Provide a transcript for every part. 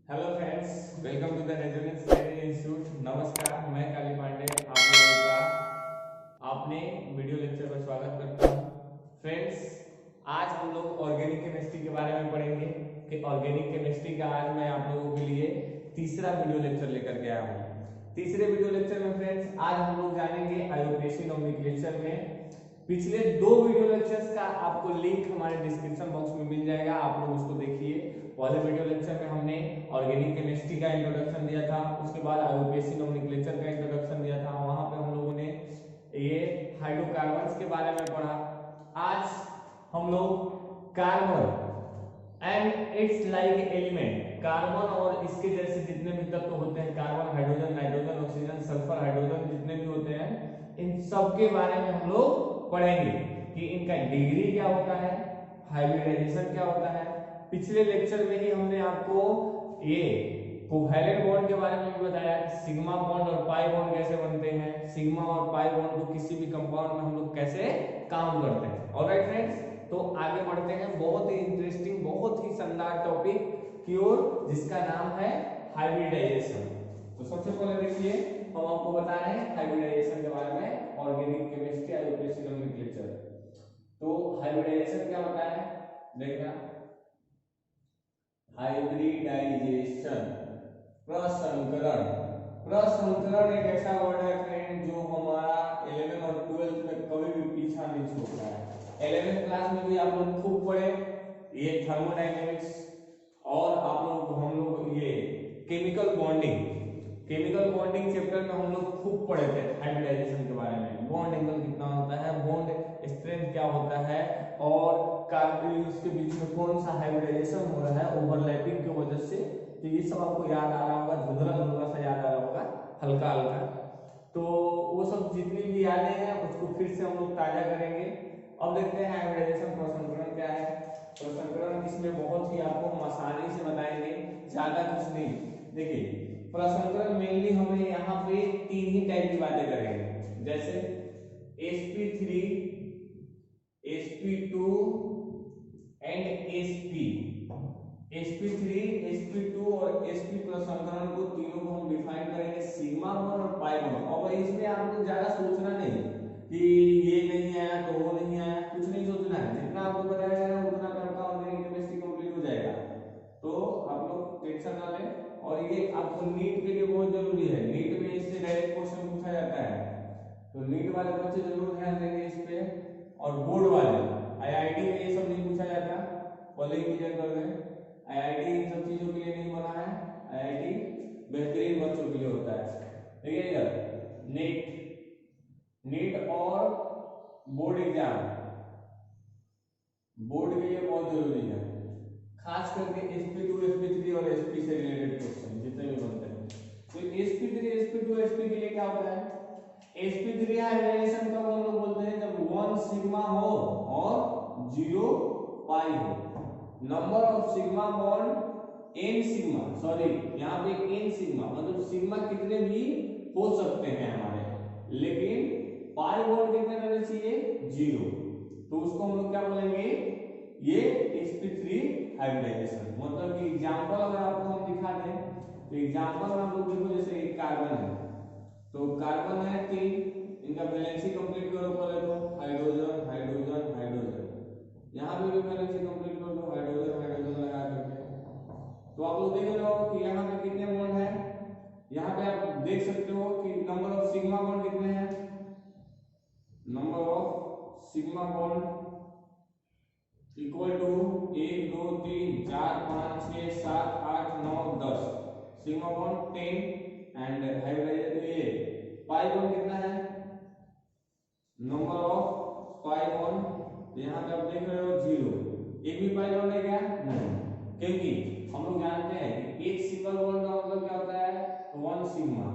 Hello friends, welcome to the resonance training institute. नमस्कार, मैं काली पांडे आप लोगों का अपने वीडियो लेक्चर में स्वागत करता हूँ। फ्रेंड्स, आज हम लोग ऑर्गेनिक केमिस्ट्री के बारे में पढ़ेंगे कि ऑर्गेनिक केमिस्ट्री का आज मैं आप लोगों के लिए तीसरा वीडियो लेक्चर लेकर के आया हूँ। तीसरे वीडियो लेक्चर में फ्रेंड्स आज हम लोग जानेंगे आयोपेसी नोमेनक्लेचर में। पिछले दो वीडियो लेक्चर्स का आपको लिंक हमारे डिस्क्रिप्शन बॉक्स में मिल जाएगा, आप लोग उसको देखिए। पहले वीडियो लेक्चर में हमने ऑर्गेनिक केमिस्ट्री का इंट्रोडक्शन दिया था, उसके बाद आयोपेसी नोमेनक्लेचर का इंट्रोडक्शन दिया था। वहां पे हम लोगों ने ये हाइड्रोकार्बन्स के बारे में पढ़ा। आज हम लोग carbon and it's like element, carbon और इसके जैसे जितने भी तत्व होते हैं, carbon, hydrogen, nitrogen, oxygen, sulphur, hydrogen, जितने भी होते हैं, इन सब के बारे में हम लोग पढ़ेंगे कि इनका डिग्री क्या होता है, हाइब्रिडाइजेशन क्या होता है। पिछले लेक्चर में ही हमने आपको ये कोवैलेंट बॉन्ड के बारे में भी बताया, सिग्मा बॉन्ड और पाई बॉन्ड कैसे बनते हैं, सिग्मा और पाई बॉन्ड को किसी भी कंपाउंड में हम लोग कैसे काम करते हैं। ऑलराइट फ्रेंड्स, तो आगे बढ़ते हैं। बहुत ही इंटरेस्टिंग, बहुत ही शानदार टॉपिक की ओर, जिसका नाम है हाइब्रिडाइजेशन। तो सबसे पहले देखिए, हम आपको बता रहे हैं हाइब्रिडाइजेशन के बारे में, ऑर्गेनिक केमिस्ट्री आयोपेसी नोमेनक्लेचर। तो हाइब्रिडाइजेशन क्या होता है, देखना। हाइब्रिडाइजेशन, प्रसंकरण। प्रसंकरण एक ऐसा वर्ड है फ्रेंड जो हमारा 11 और 12th में कभी भी पीछा नहीं छोड़ता है। 11th क्लास में भी आप लोग खूब पढ़े ये थर्मोडायनेमिक्स, और आप लोग हम लोग ये केमिकल बॉन्डिंग चैप्टर में हम लोग खूब पढ़े थे हाइब्रिडाइजेशन के बारे में। बॉन्ड एंगल कितना होता है, बॉन्ड स्ट्रेंथ क्या होता है, और कार्बन्स के बीच में कौन सा हाइब्रिडाइजेशन हो रहा है ओवरलैपिंग की वजह से। तो ये सब आपको याद आ रहा होगा, धुंधला धुंधला सा याद आ रहा होगा, हल्का हल्का। तो वो सब जितनी भी यादें हैं उसको फिर से हम लोग ताजा करेंगे। अब देखते हैं हाइब्रिडाइजेशन, प्रसंकरण क्या है। प्रसंकरण इसमें बहुत ही आपको हम आसानी से बताएंगे, ज्यादा कुछ नहीं। देखिए, प्रसंकरण मेनली हमें यहाँ पे तीन ही टाइप की बातें करेंगे, जैसे sp3, sp2 and sp। sp3, sp2 और sp प्रसंकरण को तीनों को हम डिफाइन करेंगे, सिग्मा बॉन्ड और पाई बॉन्ड। और इसमें आपको ज्यादा सोचना नहीं कि ये नहीं आया तो वो नहीं आया, कुछ नहीं सोचना है। जितना आपको बताया जाएगा उतना पे आपका ऑर्गेनिक केमिस्ट्री कंप्लीट हो जाएगा। तो आप लोग टेंशन ना लें। और ये आपको नीट के लिए बहुत जरूरी है, नीट में इससे डायरेक्ट क्वेश्चन पूछा जाता है, तो नीट वाले बच्चे जरूर ध्यान देंगे इस पे। और बोर्ड वाले, आईआईटी में ये सब नहीं पूछा जाता, पहले ही क्लियर कर दें। आईआईटी इन सब चीजों के लिए नहीं बना है, आईआईटी बेहतरीन बच्चों के लिए होता है। ठीक है यार, नीट और बोर्ड एग्जाम बोर्ड के लिए बहुत जरूरी है, खास करके sp2, sp3 और sp से रिलेटेड क्वेश्चन जितने भी बनते हैं। तो sp3, sp2, sp के लिए क्या होता है, sp3 हाइब्रिडाइजेशन कब हम लोग बोलते हैं, जब 1 सिग्मा हो और 0 पाई हो। Number of sigma bond n sigma, sorry यहाँ पे n सिग्मा मतलब सिग्मा कितने भी हो सकते हैं हमारे, लेकिन पाई बॉन्ड कितने रहने चाहिए, 0। तो उसको हम लोग क्या बोलेंगे, ये sp3 हाइब्रिडाइजेशन। मतलब कि एग्जांपल अगर आपको हम दिखा दें, तो एग्जांपल में आप लोग देखो, जैसे एक कार्बन है, तो कार्बन है 3, इनका वैलेंसी कंप्लीट करो पहले, तो हाइड्रोजन हाइड्रोजन हाइड्रोजन, यहाँ पे भी वैलेंसी कंप्लीट कर दो, हाइड्रोजन हाइड्रोजन लगा करके। तो आप लोग देख रहे हो कि यहाँ पे कितने बॉन्ड है, यहाँ पे आप देख सकते हो कि नंबर ऑफ सिग्मा बॉन्ड कितने हैं, number of sigma bond equal to 1 2 3 4 5 6 7 8 9 10, sigma bond 10 and hybridisation ये पाई बॉन्ड कितना है, नंबर ऑफ पाई बॉन्ड यहाँ पे आप देख रहे हो 0, एक भी पाई बॉन्ड है क्या, नहीं, क्योंकि हम लोग जानते हैं कि एक सिंगल बॉन्ड का मतलब क्या होता है, 1 सिग्मा।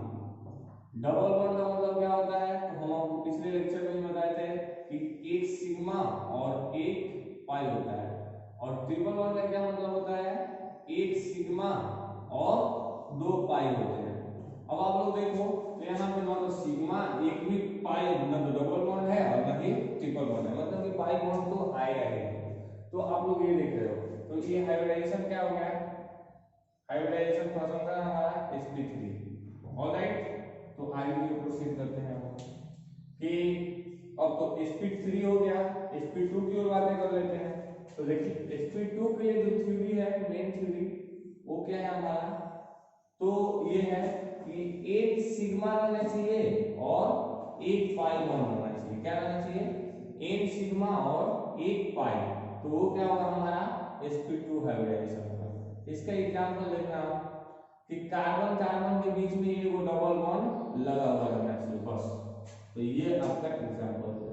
डबल बॉन्ड का मतलब क्या होता है, तो हम आपको पिछले लेक्चर में बताए थे कि एक सिग्मा और एक पाई होता है। और ट्रिपल बॉन्ड का क्या मतलब होता है, एक सिग्मा और 2 पाई होते हैं। अब आप लोग देखो, तो यहाँ पे ना तो सिग्मा एक भी पाई, ना तो डबल बॉन्ड है और ना ही ट्रिपल बॉन्ड है, मतलब कि पाई बॉन्ड तो आएगा ही। तो आप लोग ये देख रहे हो, तो ये हाइब्रिडाइजेशन क्या हो गया, हाइब्रिडाइजेशन फर्स्ट होगा हमारा sp3। ऑलराइट, तो आगे की ओर प्रोसीड करते हैं हम कि अब तो sp3 हो गया, sp2 की ओर बातें कर लेते हैं। तो देखिए sp2 के लिए जो थ्योरी है, मेन थ्योरी वो क्या है हमारा, तो ये है कि एक सिग्मा रहना चाहिए और एक पाई बॉन्ड होना चाहिए। क्या रहना चाहिए, एक सिग्मा और एक पाई, तो वो क्या होगा हमारा sp2 हाइब्रिडाइजेशन होगा। इसका एग्जांपल देखना आप कि कार्बन कार्बन के बीच में ये वो डबल बॉन्ड लगा हुआ रहना चाहिए बस। तो ये आपका एग्जांपल है।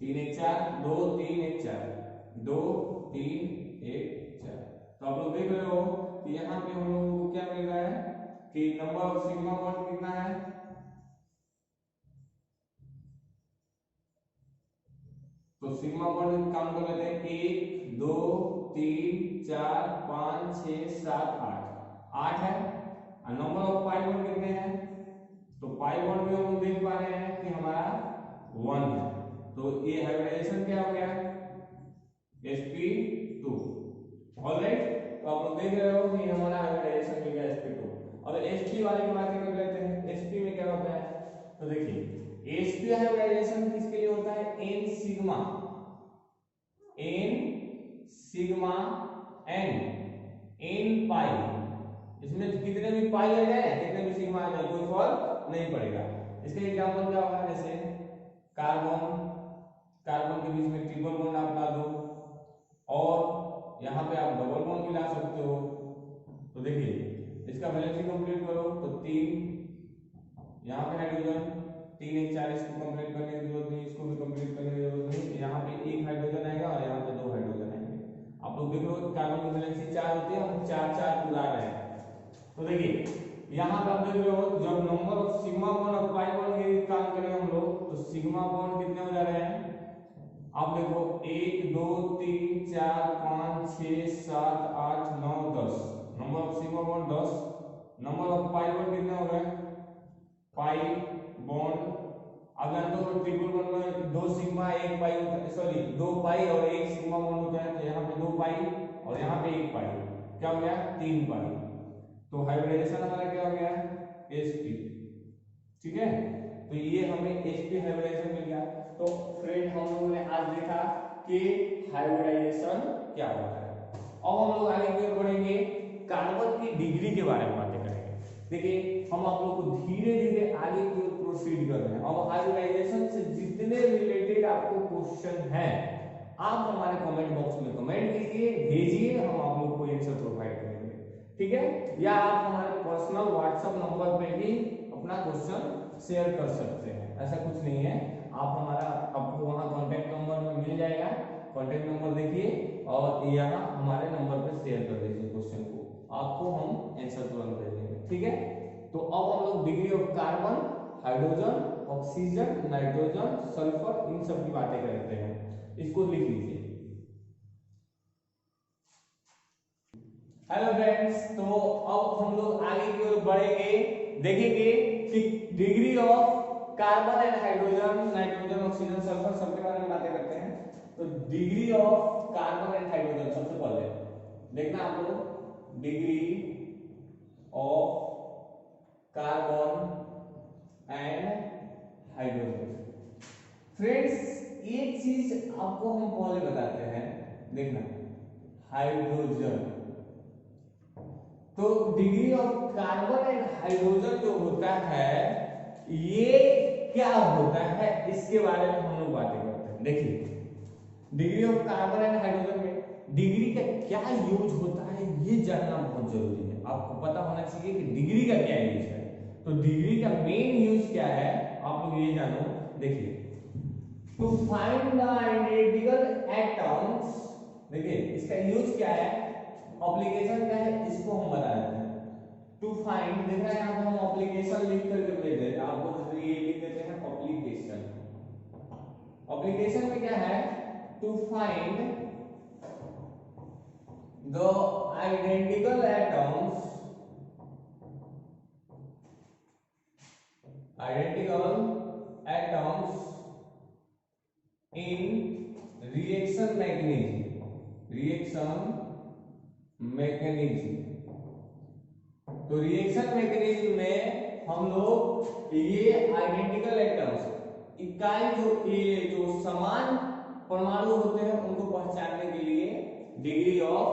3 1 4 2 3 1 4 2 3 1 4। तो आप लोग देख रहे हो कि यहाँ पे हम लोगों को क्या मिल रहा है कि नंबर ऑफ सिग्मा बॉन्ड कितना है, तो सिग्मा बॉन्ड काउंट कर लेते हैं 1 2 3 4 5 6 7 8 है। और नंबर ऑफ पाई बॉन्ड कितने हैं, तो पाई बॉन्ड भी हम लोग देख पा रहे हैं कि हमारा 1 है। तो ये हाइब्रिडाइजेशन क्या हो गया, sp2। ऑलराइट, तो आप लोग देख रहे हो कि हमारा हाइब्रिडाइजेशन मिल गया sp2। अब sp वाले की बात कर लेते हैं, sp में क्या होता है, तो देखिए sp हाइब्रिडाइजेशन किसके लिए होता है, n सिग्मा n पाई। इसमें कितने भी पाई आ जाए, कितने भी सिग्मा आ जाए, कोई फर्क नहीं पड़ेगा। इसका एग्जांपल क्या होगा, जैसे कार्बन कार्बन के बीच में ट्रिपल बॉन्ड आप ला दो और यहाँ पे आप डबल बॉन्ड भी ला सकते हो। तो देखिए इसका वैलेंसी कंप्लीट करो तो 3 यहाँ पे हाइड्रोजन 3 1 4, इसको कंप्लीट करने की जरूरत नहीं, इसको भी कंप्लीट करने की जरूरत नहीं। यहाँ पे एक हाइड्रोजन आएगा और यहाँ पे 2 हाइड्रोजन आएंगे। आप लोग देख लो कार्बन की वैलेंसी 4 होती है, हम 4 4 पूरा रहे हैं। तो देखिए यहाँ पे आप देख रहे हो जब नंबर ऑफ सिग्मा बॉन्ड और पाई बॉन्ड की काम करें हम लोग, तो सिग्मा बॉन्ड कितने हो जा रहे हैं, आप देखो 1 2 3 4 5 6 7 8 9 10, number of sigma bond 10। Number of pi bond कितने हो गए, पाई बॉन्ड अब जानते हो ट्रिपल बॉन्ड में 2 सिग्मा 1 पाई होता है, सॉरी 2 पाई और 1 सिग्मा बॉन्ड होता है। तो यहाँ पे 2 पाई और यहाँ पे 1 पाई, क्या हो गया 3 पाई। तो हाइब्रिडाइजेशन हमारा क्या हो गया, sp। ठीक है, तो ये हमें sp हाइब्रिडाइजेशन मिल गया। तो फ्रेंड हम लोगों ने आज देखा कि हाइब्रिडाइजेशन क्या होता है। अब हम लोग आगे की ओर बढ़ेंगे, कार्बन की डिग्री के बारे में बातें करेंगे। देखिए हम आप लोग को धीरे धीरे आगे की ओर प्रोसीड कर रहे हैं। अब हाइब्रिडाइजेशन से जितने रिलेटेड आपको क्वेश्चन है आप हमारे कमेंट बॉक्स में कमेंट कीजिए, भेजिए, हम आप लोग को आंसर प्रोवाइड करेंगे। ठीक है, या आप हमारे पर्सनल व्हाट्सएप नंबर पे भी अपना क्वेश्चन शेयर कर सकते हैं, ऐसा कुछ नहीं है। आप हमारा आपको वहां कांटेक्ट नंबर में मिल जाएगा, कांटेक्ट नंबर देखिए और यहाँ हमारे नंबर पे शेयर कर दीजिए क्वेश्चन को, आपको हम आंसर तुरंत दे देंगे। ठीक है, तो अब हम लोग degree of carbon, hydrogen, oxygen, nitrogen, sulphur, इन सब की बातें करते हैं। इसको लिख लीजिए। हेलो फ्रेंड्स, तो अब हम लोग आगे की ओर बढ़ेंगे, देखेंगे कि degree of carbon and hydrogen, nitrogen, oxygen, sulphur सबके बारे में बातें करते हैं। तो degree of carbon and hydrogen सबसे पहले देखना आप लोग, degree of carbon and hydrogen. Friends एक चीज आपको हम पहले बताते हैं, देखना हाइड्रोजन, तो degree of carbon and hydrogen जो होता है ये क्या होता है, इसके बारे में हम लोग बातें करते हैं। देखिए degree of carbon and hydrogen में डिग्री का क्या यूज होता है ये जानना बहुत जरूरी है। आपको पता होना चाहिए कि डिग्री का क्या यूज है। तो डिग्री का मेन यूज क्या है आप लोग ये जानो। देखिए to find the identical atoms, देखिए इसका यूज क्या है, एप्लीकेशन क्या है, इसको हम बता देते हैं। टू फाइंड, देख रहे हैं यहाँ पे हम एप्लीकेशन लिख करके भेज देते हैं आपको, जैसे ये लिख देते हैं एप्लीकेशन। एप्लीकेशन में क्या है, to find the identical atoms, in reaction mechanism, reaction mechanism. तो रिएक्शन मैकेनिज्म में हम लोग ये आइडेंटिकल एटम्स, इकाई जो समान परमाणु होते हैं उनको पहचानने के लिए degree of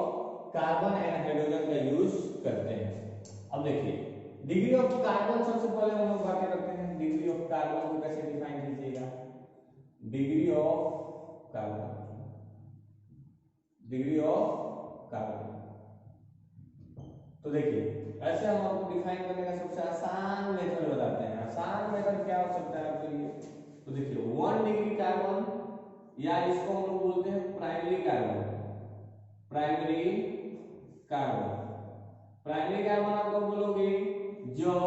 carbon and hydrogen का यूज करते हैं। अब देखिए डिग्री ऑफ कार्बन सबसे पहले हम लोग बातें करते हैं। डिग्री ऑफ कार्बन को कैसे डिफाइन कीजिएगा? Degree of carbon, degree of carbon. तो देखिए ऐसे हम आपको डिफाइन करने का सबसे आसान मेथड बताते हैं। आसान मेथड क्या हो सकता है आपके लिए? तो देखिए 1 डिग्री कार्बन, या इसको हम लोग बोलते हैं primary carbon. Primary carbon, primary carbon आप कब बोलोगे? जब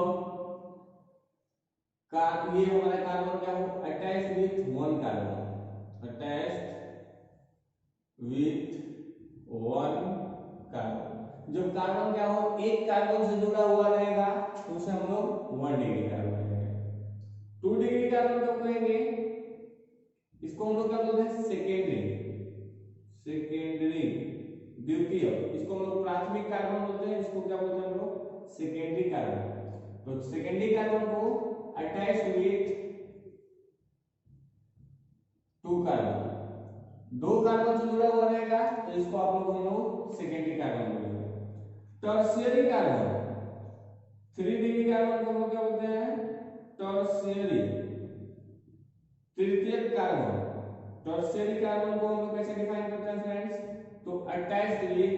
ये हमारा कार्बन क्या हो? Attached with 1 carbon, attached with 1 carbon. जब कार्बन क्या हो? एक कार्बन से जुड़ा हुआ रहेगा तो उसे हम लोग 1 डिग्री कार्बन कहेंगे। 2 डिग्री कार्बन कब कहेंगे? इसको हम लोग क्या बोलते हैं? सेकेंडरी, सेकेंडरी, द्वितीय। इसको हम लोग प्राथमिक कार्बन बोलते हैं, इसको क्या बोलते हैं हम लोग? Secondary carbon. तो सेकेंडरी कार्बन को अटैच्ड विथ 2 कार्बन, 2 कार्बन से जुड़ा हुआ रहेगा तो इसको आप लोग हम लोग सेकेंडरी कार्बन बोलेंगे। टर्शियरी कार्बन, 3 डिग्री कार्बन को हम लोग क्या बोलते हैं? टर्शियरी, तृतीयक कार्बन। टर्शियरी कार्बन को हम लोग कैसे डिफाइन करते हैं फ्रेंड्स? तो अटैच्ड विथ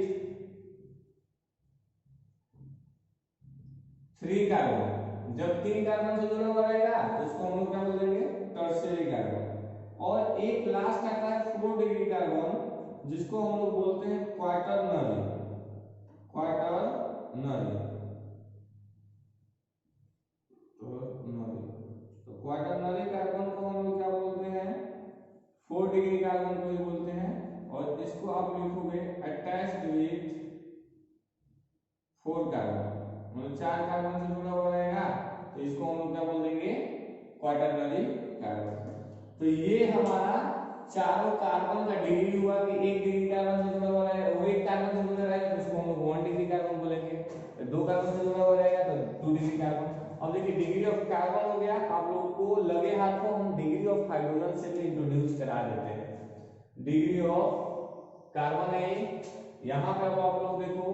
3 कार्बन। जब 3 कार्बन से जुड़ा हुआ रहेगा तो उसको हम लोग क्या बोलेंगे? Tertiary carbon. और एक लास्ट आता है 4 डिग्री कार्बन, जिसको हम लोग बोलते हैं क्वाटरनरी, क्वाटरनरी। तो क्वाटरनरी कार्बन को हम लोग क्या बोलते हैं? 4 डिग्री कार्बन को ही बोलते हैं। और इसको आप लिखोगे अटैच्ड विथ 4 कार्बन, मतलब 4 कार्बन से जुड़ा हुआ रहेगा तो इसको हम लोग क्या बोल देंगे? Quaternary carbon. तो ये हमारा चारों कार्बन का डिग्री हुआ कि 1 डिग्री कार्बन से जुड़ा हुआ रहेगा, वो 1 कार्बन से जुड़ा रहेगा तो उसको हम लोग 1 डिग्री कार्बन बोलेंगे। 2 कार्बन से जुड़ा हुआ रहेगा तो 2 डिग्री कार्बन। अब देखिए डिग्री ऑफ कार्बन हो गया। आप लोगों को लगे हाथों हम डिग्री ऑफ हाइड्रोजन से भी इंट्रोड्यूस करा देते हैं। डिग्री ऑफ कार्बन है, यहां पे आप लोग देखो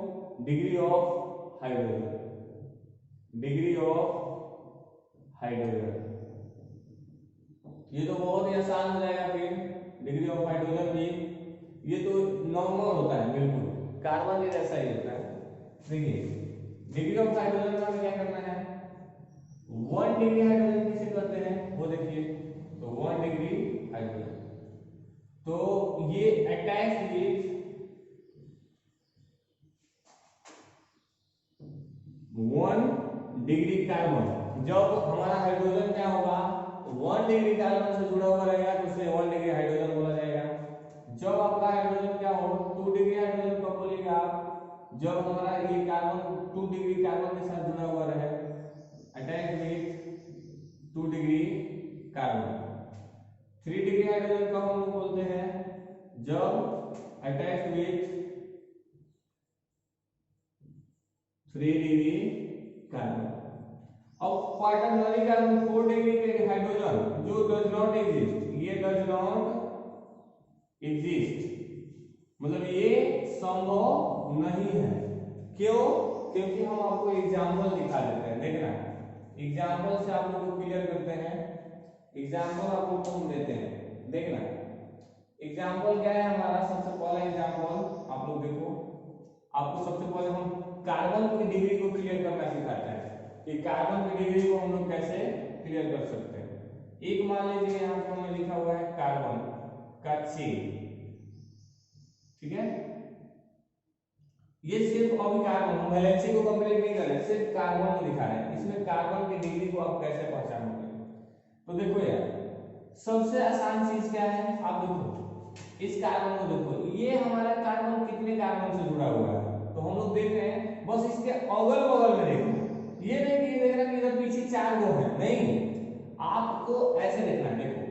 degree of hydrogen, degree of hydrogen. ये तो बहुत ही आसान हो जाएगा। फिर डिग्री ऑफ हाइड्रोजन भी ये तो नॉर्मल होता है, बिल्कुल कार्बन के जैसा ही होता है। देखिए डिग्री ऑफ हाइड्रोजन में हमें क्या करना है? 1 डिग्री हाइड्रोजन किसे कहते हैं वो देखिए। तो 1 डिग्री हाइड्रोजन, तो ये अटैच्ड विथ 1 डिग्री कार्बन। जब हमारा हाइड्रोजन क्या होगा? 1 डिग्री कार्बन से जुड़ा हुआ रहेगा तो उसे 1 डिग्री हाइड्रोजन बोला जाएगा। जब आपका हाइड्रोजन क्या हो? 2 डिग्री हाइड्रोजन कब बोलेगा आप? जब हमारा ये कार्बन 2 डिग्री कार्बन के साथ जुड़ा हुआ रहे, attached with 2 degree carbon. 3 degree hydrogen कब हम लोग बोलते हैं? जब अटैच्ड विथ 3 डिग्री कार्बन। अब क्वाटरनरी कार्बन 4 डिग्री के हाइड्रोजन जो डज नॉट एग्जिस्ट, ये डज नॉट एग्जिस्ट, मतलब ये संभव नहीं है। क्यों? क्योंकि हम आपको एग्जांपल दिखा देते हैं। देखना एग्जांपल से आप लोग को क्लियर करते हैं। एग्जांपल आप लोग को हम देते हैं। देखना एग्जांपल क्या है हमारा? सबसे पहला एग्जांपल आप लोग देखो। आपको सबसे पहले हम कार्बन की डिग्री को क्लियर करना सिखाते हैं कि कार्बन की डिग्री को हम लोग कैसे क्लियर कर सकते हैं। एक मान लीजिए यहाँ पर हमें लिखा हुआ है कार्बन का चेन, ठीक है? ये सिर्फ अभी कार्बन, हम वैलेंसी को कंप्लीट नहीं कर रहे, सिर्फ कार्बन को दिखा रहे हैं। इसमें कार्बन की डिग्री को आप कैसे पहचानोगे? तो देखो यार, सबसे आसान चीज क्या है? आप देखो इस कार्बन को देखो, ये हमारा कार्बन कितने कार्बन से जुड़ा हुआ है? तो हम लोग देख रहे हैं बस इसके अगल बगल में देखो, ये नहीं कि देख रहे कि इधर पीछे 4 गो है, नहीं, आपको ऐसे देखना। देखो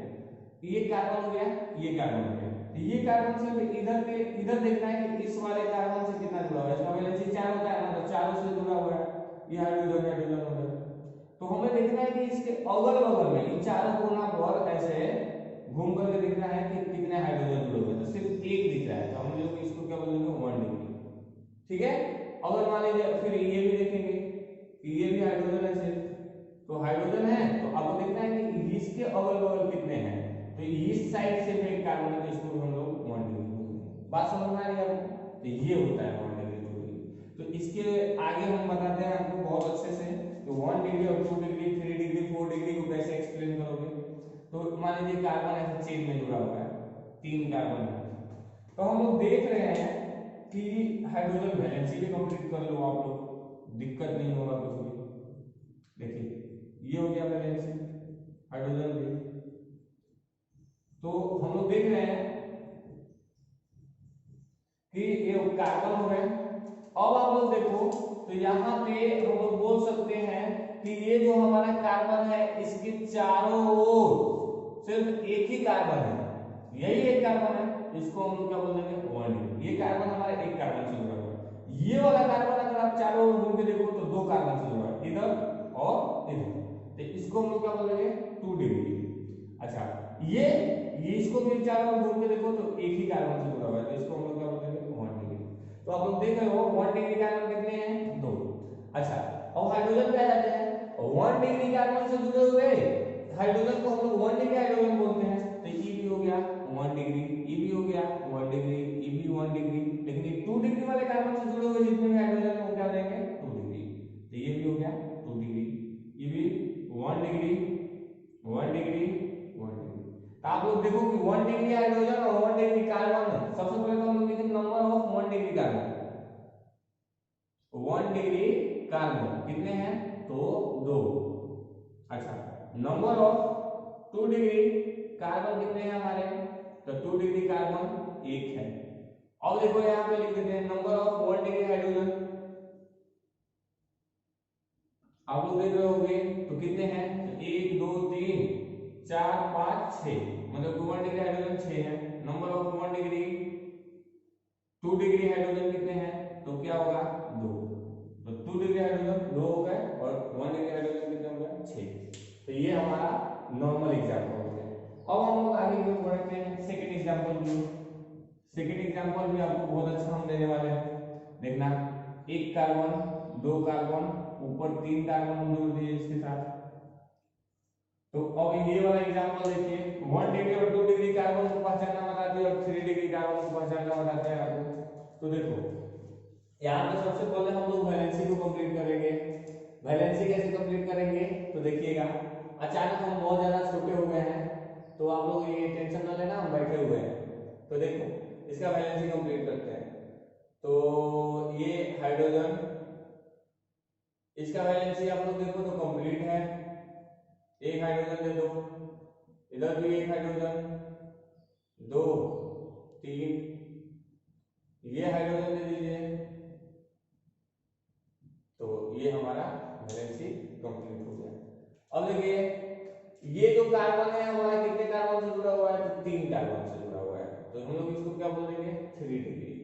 ये कार्बन हो गया, ये कार्बन हो गया, ये कार्बन से इधर के इधर देखना है कि इस वाले कार्बन से कितना जुड़ा हुआ है। इसका चारों से जुड़ा हुआ है, ये हाइड्रोजन हाइड्रोजन हो गया। तो हमें देखना है कि इसके अगल बगल में इन चारों कोना पर ऐसे घूम करके देखना है कि कितने हाइड्रोजन जुड़े हुए हैं। तो सिर्फ एक दिख रहा है, तो हम लोग इसको क्या बोलेंगे 1 डिग्री, ठीक है। अगर मान लीजिए फिर ये भी देखेंगे कि ये भी हाइड्रोजन है सिर्फ, तो हाइड्रोजन है, तो आपको देखना है कि इसके अगल बगल कितने हैं। तो इस साइड से भी एक कार्बन है, तो इसको हम लोग 1 डिग्री बोलेंगे। बात समझ में आ रही है आपको? तो ये होता है 1 डिग्री 2 डिग्री। तो इसके आगे हम बताते हैं आपको बहुत अच्छे से, तो 1 डिग्री और 2 डिग्री 3 डिग्री 4 डिग्री को कैसे एक्सप्लेन करोगे। तो मान लीजिए कार्बन ऐसे चेन में जुड़ा हुआ है, 3 कार्बन है, तो हम लोग देख रहे हैं कि हाइड्रोजन वैलेंसी भी कंप्लीट कर लो आप लोग, दिक्कत नहीं होगा कुछ भी। देखिए ये हो गया वैलेंसी हाइड्रोजन भी। तो हम लोग देख रहे हैं कि ये कार्बन हो गए। अब आप लोग देखो तो यहाँ पे हम लोग बोल सकते हैं कि ये जो हमारा कार्बन है इसके चारों ओर सिर्फ एक ही कार्बन है, यही एक कार्बन है, इसको हम लोग क्या बोल देंगे 1 डिग्री। ये कार्बन हमारे एक कार्बन से जुड़ा हुआ है। ये वाला कार्बन अगर आप चारों ओर घूम के देखो तो 2 कार्बन से जुड़ा है, इधर और इधर, तो इसको हम लोग क्या बोल देंगे 2 डिग्री। अच्छा ये इसको भी चारों ओर घूम के देखो तो एक ही कार्बन से जुड़ा हुआ है, तो इसको हम लोग क्या बोल देंगे 1 डिग्री। तो आप लोग देख रहे हो 1 डिग्री कार्बन कितने हैं 2। अच्छा और हाइड्रोजन क्या जाते हैं 1 डिग्री कार्बन से जुड़े हुए हाइड्रोजन को हम लोग 1 डिग्री हाइड्रोजन बोलते हैं। तो ये भी हो गया 1 डिग्री, ये भी हो गया 1 डिग्री, ये भी 1 डिग्री। लेकिन ये 2 डिग्री वाले कार्बन से जुड़े हुए जितने भी हाइड्रोजन है वो क्या देंगे 2 डिग्री। तो ये भी हो गया 2 डिग्री, ये भी 1 डिग्री 1 डिग्री 1 डिग्री। तो आप लोग देखो कि 1 डिग्री हाइड्रोजन और 1 डिग्री कार्बन, सबसे पहले तो हम लोग लिखेंगे number of 1 degree carbon. 1 degree carbon कितने हैं तो 2। अच्छा नंबर ऑफ 2 डिग्री कार्बन कितने हैं हमारे, तो 2 डिग्री कार्बन 1 है। अब देखो यहाँ पे लिख देते हैं नंबर ऑफ 1 डिग्री हाइड्रोजन, आप लोग देख रहे होंगे तो कितने हैं, तो 1 2 3 4 5 6, मतलब 1 डिग्री हाइड्रोजन 6 है। Number of 1 degree 2 degree hydrogen कितने हैं, तो क्या होगा 2। तो 2 डिग्री हाइड्रोजन 2 हो गए और 1 डिग्री हाइड्रोजन कितने हो गए 6। तो ये हमारा नॉर्मल एग्जांपल हो गया। अब हम लोग आगे की ओर बढ़ते हैं सेकंड एग्जांपल की। सेकंड एग्जांपल भी आपको बहुत अच्छा हम देने वाले हैं, देखना। एक कार्बन 2 कार्बन ऊपर 3 कार्बन जोड़ दिए इसके साथ। तो अब ये वाला एग्जांपल देखिए 1 डिग्री और 2 डिग्री कार्बन को पहचानना बताते हैं और 3 डिग्री कार्बन को पहचानना बताते हैं आपको। तो देखो यहाँ पे सबसे पहले हम लोग वैलेंसी को कंप्लीट करेंगे। वैलेंसी कैसे कंप्लीट करेंगे तो देखिएगा, अचानक हम बहुत ज्यादा छोटे हो गए हैं तो आप लोग ये टेंशन ना लेना, हम बैठे हुए हैं। तो देखो इसका वैलेंसी कंप्लीट करते हैं। तो ये हाइड्रोजन, इसका वैलेंसी आप लोग देखो तो कंप्लीट है, एक हाइड्रोजन दे दो, इधर भी एक हाइड्रोजन 2 3, ये हाइड्रोजन दे दीजिए, तो ये हमारा वैलेंसी कंप्लीट हो गया। अब देखिए ये जो कार्बन है हमारा कितने कार्बन से जुड़ा हुआ है, तो 3 कार्बन से जुड़ा हुआ है, तो हम लोग इसको क्या बोलेंगे 3 डिग्री।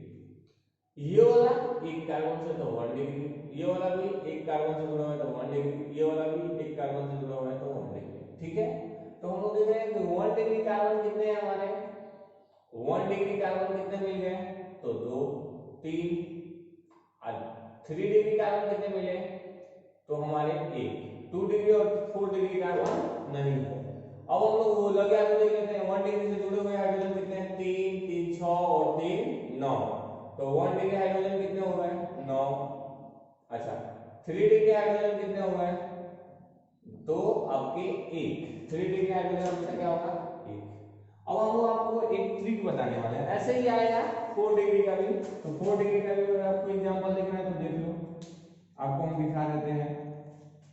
ये वाला एक कार्बन से तो 1 डिग्री, ये वाला भी एक कार्बन से जुड़ा हुआ है तो 1 डिग्री, ये वाला भी एक कार्बन से जुड़ा हुआ है तो 1 डिग्री। ठीक है, तो हम लोग देख रहे हैं कि 1 डिग्री कार्बन कितने हैं हमारे, 1 डिग्री कार्बन कितने मिल गए, तो 2 3। और 3 डिग्री कार्बन कितने मिले, तो हमारे 1। 2 डिग्री और 4 डिग्री कार्बन नहीं है। अब हम लोग वो लगे आगे देख लेते हैं 1 डिग्री से जुड़े हुए हाइड्रोजन कितने हैं, 3 3 6 और 3 9। तो 1 डिग्री हाइड्रोजन कितने हो गए 9। अच्छा 3 डिग्री हाइड्रोजन कितने हो गए, तो आपके 1। 3 डिग्री हाइड्रोजन हमेशा क्या होगा 1। अब हम लोग आपको एक ट्रिक बताने वाले हैं, ऐसे ही आएगा 4 डिग्री का भी। तो 4 डिग्री का भी अगर आपको एग्जांपल देखना है तो देख लो, आपको हम दिखा देते हैं।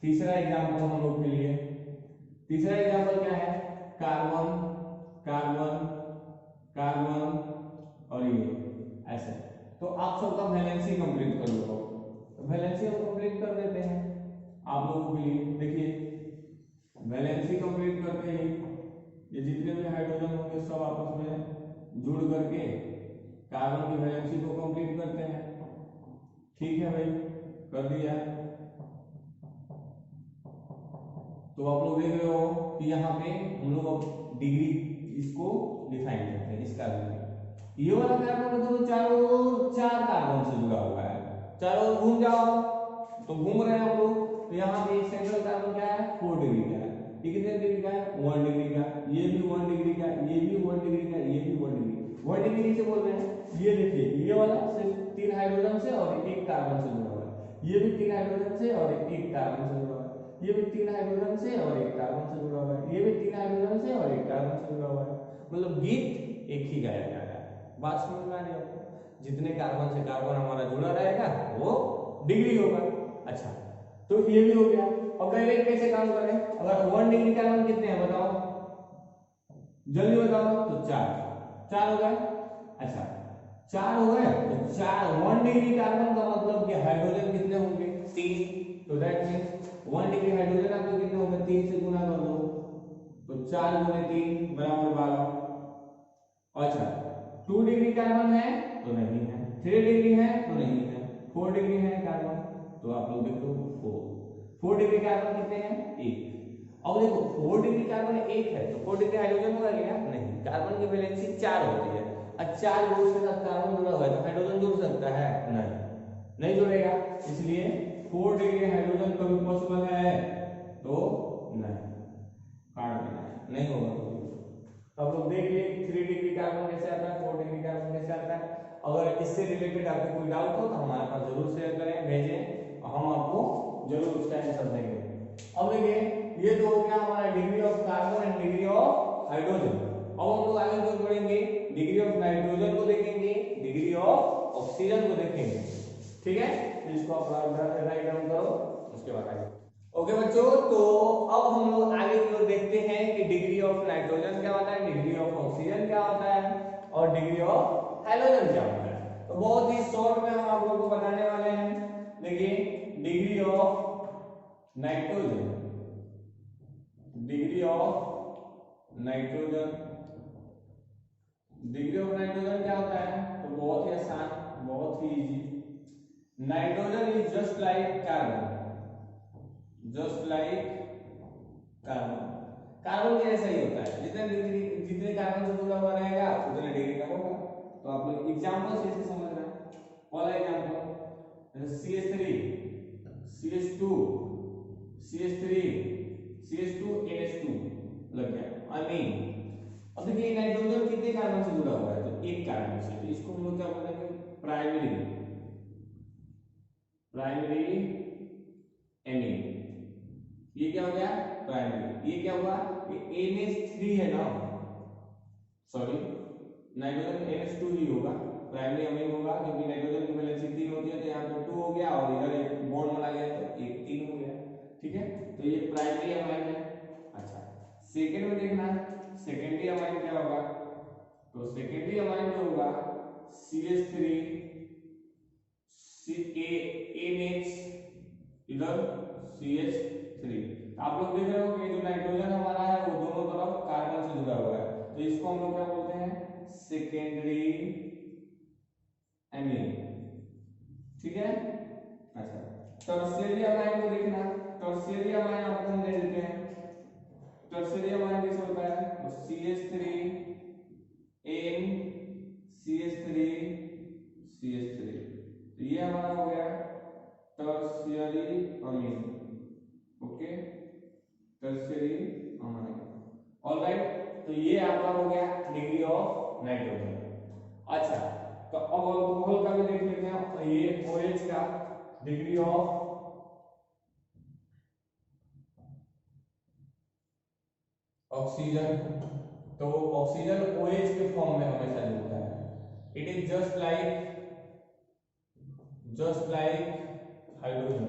तीसरा एग्जांपल हम लोग के लिए, तीसरा एग्जांपल क्या है, कार्बन कार्बन कार्बन और ये ऐसे। तो आप सबका वैलेंसी कंप्लीट कर लो। तो वैलेंसी हम कंप्लीट कर देते हैं आप लोगों के लिए। देखिए वैलेंसी कंप्लीट करते ही ये जितने भी हाइड्रोजन होंगे सब आपस में जुड़ करके कार्बन की वैलेंसी को कंप्लीट करते हैं। ठीक है भाई, कर दिया। तो आप लोग देख रहे हो कि यहाँ पे हम लोग अब डिग्री इसको डिफाइन करते हैं इसका भी। ये वाला कार्बन मतलब चारों ओर 4 कार्बन से जुड़ा हुआ है, चारों ओर घूम जाओ तो घूम रहे हैं हम लोग। तो यहाँ पे सेंट्रल कार्बन क्या है 4 डिग्री का है, ये कितने डिग्री का है 1 डिग्री का, ये भी 1 डिग्री का, ये भी 1 डिग्री का, ये भी 1 डिग्री। 1 डिग्री से बोल रहे हैं, ये देखिए ये वाला सिर्फ 3 हाइड्रोजन से और 1 कार्बन से जुड़ा हुआ है, ये भी 3 हाइड्रोजन से और 1 कार्बन से जुड़ा हुआ है, ये भी 3 हाइड्रोजन से और 1 कार्बन से जुड़ा हुआ है, ये भी 3 हाइड्रोजन से और 1 कार्बन से जुड़ा हुआ है। मतलब गीत एक ही गाया जा रहा है। बात समझ में आ रही है आपको? जितने कार्बन से कार्बन हमारा जुड़ा रहेगा वो डिग्री होगा। अच्छा, तो ये भी हो गया। अब डायरेक्ट कैसे काम करें? अगर 1 डिग्री कार्बन कितने हैं बताओ, जल्दी बताओ। तो 4 हो गए। अच्छा 4 हो गए तो 1 डिग्री कार्बन का मतलब कि हाइड्रोजन कितने होंगे 3। तो दैट मींस 1 डिग्री हाइड्रोजन आपको कितने होंगे 3 से गुना कर दो तो 4 गुने 3 बराबर 12। अच्छा 2 डिग्री कार्बन है तो नहीं है, 3 डिग्री है तो नहीं है, 4 डिग्री है कार्बन तो आप लोग देखो 4 डिग्री कार्बन कितने हैं 1। अब देखो 4 डिग्री कार्बन 1 है तो 4 डिग्री हाइड्रोजन होगा क्या? नहीं, कार्बन की वैलेंसी 4 होती है। अब 4 ग्रुप के साथ कार्बन जुड़ा हुआ है तो हाइड्रोजन जुड़ सकता है? नहीं जुड़ेगा। इसलिए 4 डिग्री हाइड्रोजन कभी पॉसिबल है? तो नहीं, कार्बन नहीं होगा। तो आप लोग देखिए 3 डिग्री कार्बन कैसे आता है, 4 डिग्री कार्बन कैसे आता है। अगर इससे रिलेटेड आपको कोई डाउट हो तो हमारे पास जरूर शेयर करें, भेजें और हम आपको जरूर उसका आंसर देंगे। अब देखिए ये तो हो गया हमारा degree of carbon and degree of hydrogen. अब हम लोग आगे जो पढ़ेंगे डिग्री ऑफ नाइट्रोजन को देखेंगे, डिग्री ऑफ ऑक्सीजन को देखेंगे। ठीक है, तो इसको आप राइट डाउन करो, उसके बाद आगे। ओके बच्चों, तो अब हम लोग आगे की ओर देखते हैं कि डिग्री ऑफ नाइट्रोजन क्या होता है, डिग्री ऑफ ऑक्सीजन क्या होता है और डिग्री ऑफ हाइड्रोजन क्या होता है। तो बहुत ही शॉर्ट में हम आप लोगों को बताने वाले हैं। देखिए degree of nitrogen, degree of nitrogen, degree of nitrogen क्या होता है? तो बहुत ही आसान, बहुत ही easy. Nitrogen is just like carbon, just like carbon. Carbon के जैसा ही होता है, जितने कार्बन से जुड़ा हुआ रहेगा उतने डिग्री का होगा। तो आप लोग एग्जांपल से इसे समझना। पहला example CH3 CH2 CH3 CH2 NH2 लग गया अमीन। अब देखिए नाइट्रोजन कितने कार्बन से जुड़ा हुआ है? तो 1 कार्बन से। तो इसको हम लोग क्या बोलेंगे? Primary amine. ये क्या हो गया? प्राइमरी। ये क्या हुआ? ये NH3 है ना, सॉरी नाइट्रोजन NH2 ही होगा, प्राइमरी अमीन होगा क्योंकि नाइट्रोजन की वैलेंसी 3 होती है तो यहाँ पे 2 हो गया और इधर एक बॉन्ड बना गया तो 1 3 हो गया। ठीक है, तो ये प्राइमरी अमीन है। अच्छा सेकेंड में देखना, सेकेंडरी अमीन क्या होगा? तो सेकेंडरी अमीन जो होगा CH3 NH इधर CH3। आप लोग देख रहे हो कि जो नाइट्रोजन हमारा है वो दोनों तरफ कार्बन से जुड़ा हुआ है तो इसको हम लोग क्या बोलते हैं? Secondary amine. ठीक है। अच्छा टर्शियरी अमीन को देखना, टर्शियरी अमीन आपको हम दे देते हैं। टर्शियरी अमीन कैसे होता है? तो CH3 N CH3 CH3। तो ये हमारा हो गया टर्शियरी अमीन। ओके, टर्शियरी अमीन। ऑलराइट, तो ये आपका हो गया डिग्री ऑफ नाइट्रोजन। अच्छा तो अब अल्कोहल का भी देख लेते हैं। ये OH का डिग्री ऑफ ऑक्सीजन। तो ऑक्सीजन OH के फॉर्म में हमेशा जुड़ता है। It is just like hydrogen.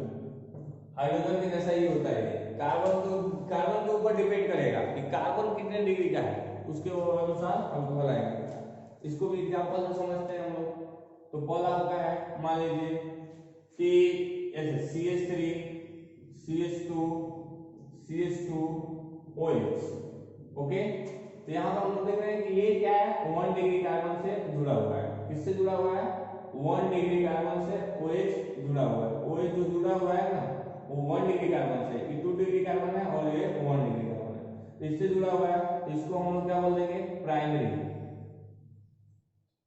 Hydrogen के जैसा ही होता है। कार्बन के ऊपर डिपेंड करेगा कि कार्बन कितने डिग्री का है, उसके अनुसार अल्कोहल आएगा। इसको भी एग्जांपल से समझते हैं हम लोग। तो पहला होता है मान लीजिए कि ऐसे CH3 CH2 CH2 OH। Okay, तो यहाँ पर हम लोग देख रहे हैं कि ये क्या है? 1 डिग्री कार्बन से जुड़ा हुआ है। किससे जुड़ा हुआ है? 1 डिग्री कार्बन से OH जुड़ा हुआ है। OH जो जुड़ा हुआ है ना वो 1 डिग्री कार्बन से, ये 2 डिग्री कार्बन है और ये 1 डिग्री कार्बन है, तो इससे जुड़ा हुआ है, तो इसको हम लोग क्या बोल देंगे,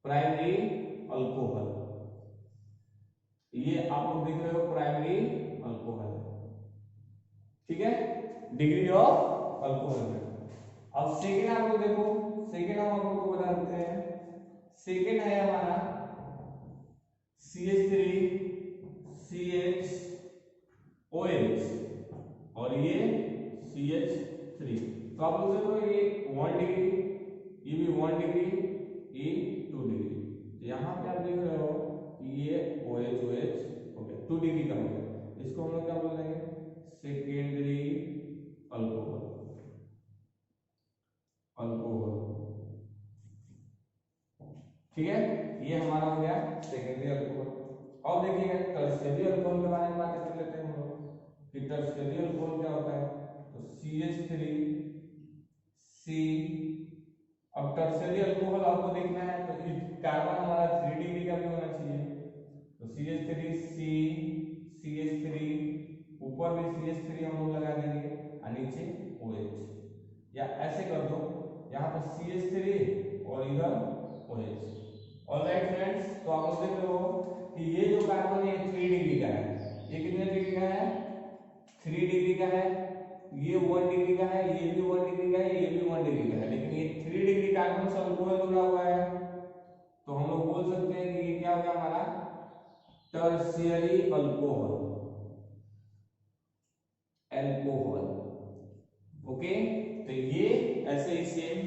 प्राइमरी अल्कोहल। ये आप लोग देख रहे हो प्राइमरी अल्कोहल, ठीक है, डिग्री ऑफ अल्कोहल में। अब सेकेंड आप लोग देखो, सेकेंड हम आप लोग को बता देते हैं, सेकेंड है हमारा CH3 CHOH और ये CH3। तो आप लोग देखो ये 1 डिग्री, ये भी 1 डिग्री, ये 2 डिग्री, यहाँ पे आप देख रहे हो ये OH हो गया, 2 डिग्री का हो गया, इसको हम लोग क्या बोल देंगे, सेकेंडरी अल्कोहल, ठीक है, ये हमारा हो गया सेकेंडरी अल्कोहल। अब देखिए टर्शियरी अल्कोहल के बारे में बात कर लेते हैं हम लोग कि टर्शियरी अल्कोहल क्या होता है, तो CH3 C। अब टर्शियरी अल्कोहल आपको देखना है तो कार्बन हमारा 3 डिग्री का भी होना चाहिए, तो CH3 C CH3, ऊपर भी CH3 हम लोग लगा देंगे और नीचे OH, या ऐसे कर दो यहाँ पर CH3 और इधर OH। ऑलराइट फ्रेंड्स, तो आप लोग देख रहे हो कि ये जो कार्बन है 3 डिग्री का है, ये कितने डिग्री का है, 3 डिग्री का है, ये 1 डिग्री का है, ये भी 1 डिग्री का है, ये भी 1 डिग्री का है, लेकिन ये 3 डिग्री कार्बन से अल्कोहल जुड़ा हुआ है, तो हम लोग बोल सकते हैं कि ये क्या हो गया हमारा टर्शियरी अल्कोहल। ओके, तो ये ऐसे ही सेम।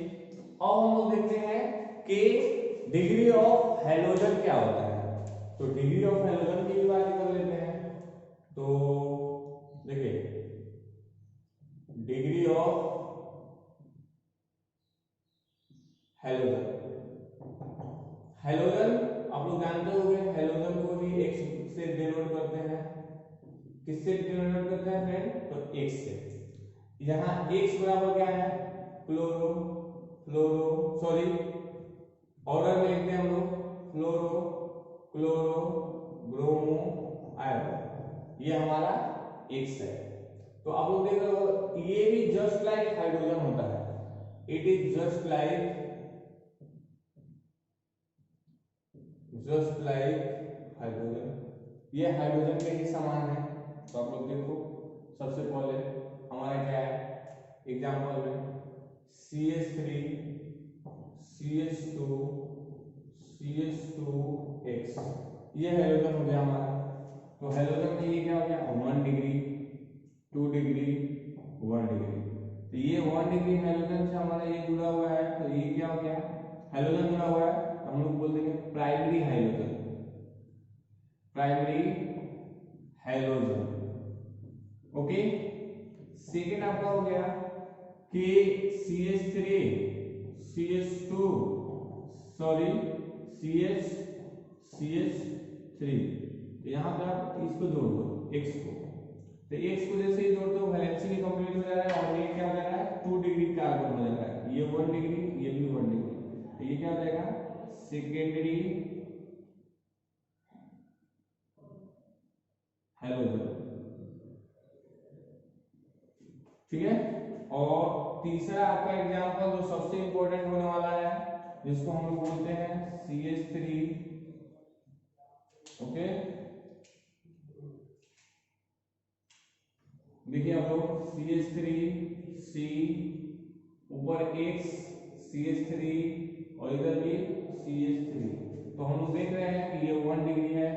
अब हम लोग देखते हैं कि डिग्री ऑफ हैलोजन क्या होता है, तो डिग्री ऑफ हैलोजन की भी बात कर लेते हैं। तो देखिए डिग्री ऑफ हैलोजन, हैलोजन आप लोग जानते होंगे, हैलोजन को भी X से डिनोट करते हैं, किससे डिनोट करते हैं फ्रेंड, तो X से। यहाँ X बराबर क्या है, ऑर्डर में लिखते हैं हम लोग फ्लोरो क्लोरो ब्रोमो आयरन, ये हमारा X है। तो आप लोग देख रहे हो ये भी जस्ट लाइक हाइड्रोजन होता है, it is just like hydrogen, ये हाइड्रोजन के ही समान है। तो आप लोग देखो सबसे पहले हमारा क्या है, एग्जांपल में CH3 CH2 CH2X, ये हाइड्रोजन हो गया हमारा। तो हाइड्रोजन में ये क्या हो गया, 1 डिग्री 2 डिग्री 1 डिग्री, तो ये 1 डिग्री हाइड्रोजन से हमारा ये जुड़ा हुआ है, तो ये क्या हो गया, हाइड्रोजन जुड़ा हुआ है, तो हम लोग बोल देंगे प्राइमरी हाइड्रोजन, ओके। सेकेंड आपका हो गया कि CH3 CH2 सॉरी CH3, तो यहाँ पे आप इसको जोड़ दो X को, तो X को जैसे ही जोड़ दो वैलेंसी भी कंप्लीट हो जा रहा है, और ये क्या हो जा रहा है 2 डिग्री कार्बन हो जा रहा है, ये 1 डिग्री ये भी 1 डिग्री, तो ये क्या हो जाएगा सेकेंडरी हाइड्रोजन, ठीक है। और तीसरा आपका एग्जांपल जो सबसे इंपॉर्टेंट होने वाला है, जिसको हम लोग बोलते हैं CH3, ओके। देखिए हम लोग CH3 C, ऊपर X CH3 और इधर भी CH3, तो हम लोग देख रहे हैं कि ये 1 डिग्री है,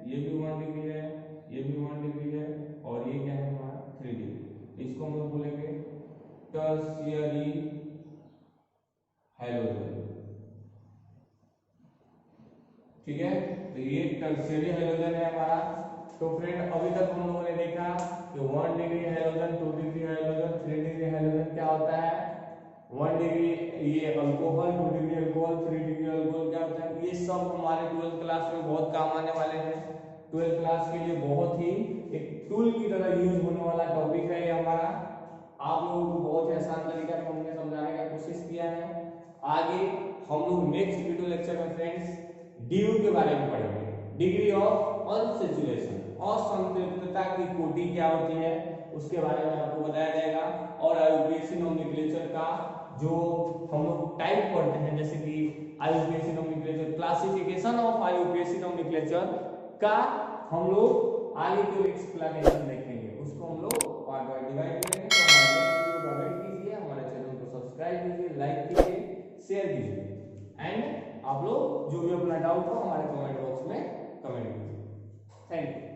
ये भी 1 डिग्री है, ये भी 1 डिग्री है, और ये क्या है हमारा 3 डिग्री, इसको हम लोग बोलेंगे टर्शियरी हाइड्रोजन, ठीक है। तो ये टर्शियरी हाइड्रोजन है हमारा। तो फ्रेंड अभी तक हम लोगों ने देखा कि 1 degree hydrogen, 2 degree hydrogen, 3 degree hydrogen क्या होता है, 1 डिग्री ये alcohol, 2 degree alcohol, 3 degree alcohol क्या होता है, ये सब हमारे 12th क्लास में बहुत काम आने वाले हैं। 12th क्लास के लिए बहुत ही एक टूल की तरह यूज होने वाला टॉपिक है ये हमारा। आप लोगों को बहुत ही आसान तरीका से हमने समझाने का कोशिश किया है। आगे हम लोग नेक्स्ट वीडियो लेक्चर में फ्रेंड्स DU के बारे में पढ़ेंगे, डिग्री ऑफ अनसैचुरेशन, असंतृप्तता की कोटि क्या होती है उसके बारे में आपको बताया जाएगा, और आईयूपीएसी नोमेनक्लेचर का जो हम लोग टाइप पढ़ते हैं, जैसे कि IUPAC nomenclature, classification of IUPAC nomenclature का हम लोग आगे की एक्सप्लेनेशन देखेंगे, उसको हम लोग पार्ट वाइज डिवाइड करेंगे। तो हमारे नेक्स्ट वीडियो का वेट कीजिए, हमारे चैनल को सब्सक्राइब कीजिए, लाइक कीजिए, शेयर कीजिए, एंड आप लोग जो भी अपना डाउट हो हमारे कमेंट बॉक्स में कमेंट कीजिए। Thank you.